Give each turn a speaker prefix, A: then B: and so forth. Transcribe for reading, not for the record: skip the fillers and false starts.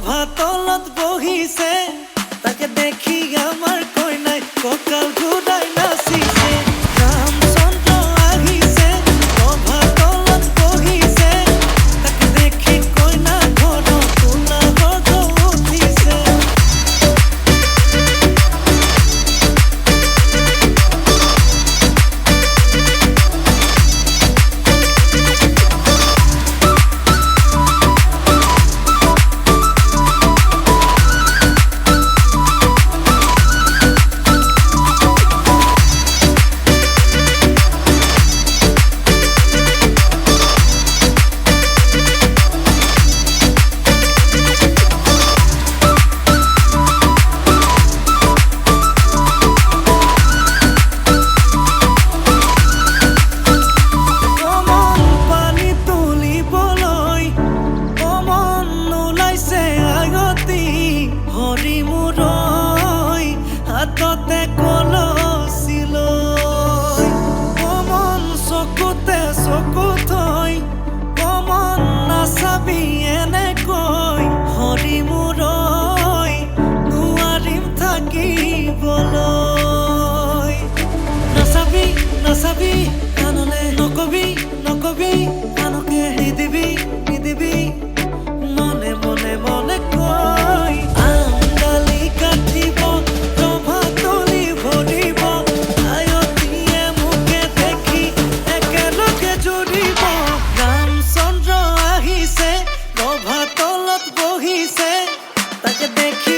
A: তলত বহিছে তাকে দেখি আমার কই নাই ককাল ঘুরাই নাচিছে রামচন্দ্র আহিছে প্রভা তলত বহিছে তাকে দেখি কই না ঘর তোলা গর্গ উঠিছে হাততে কলছিল কমন চকুতে চকু থৈ কমন নাচাবি এনেকৈ হৰি মূৰৈ নোৱাৰিম থাকিবলৈ নাচাবি নাচাবি কাণলে নকবি নকবি কাণকে নিদিবি নিদিবি মনে মনে মনে কৈ আঙালি কাটিব রামচন্দ্র আহিছে প্রভা তলত বহিছে তাকে দেখি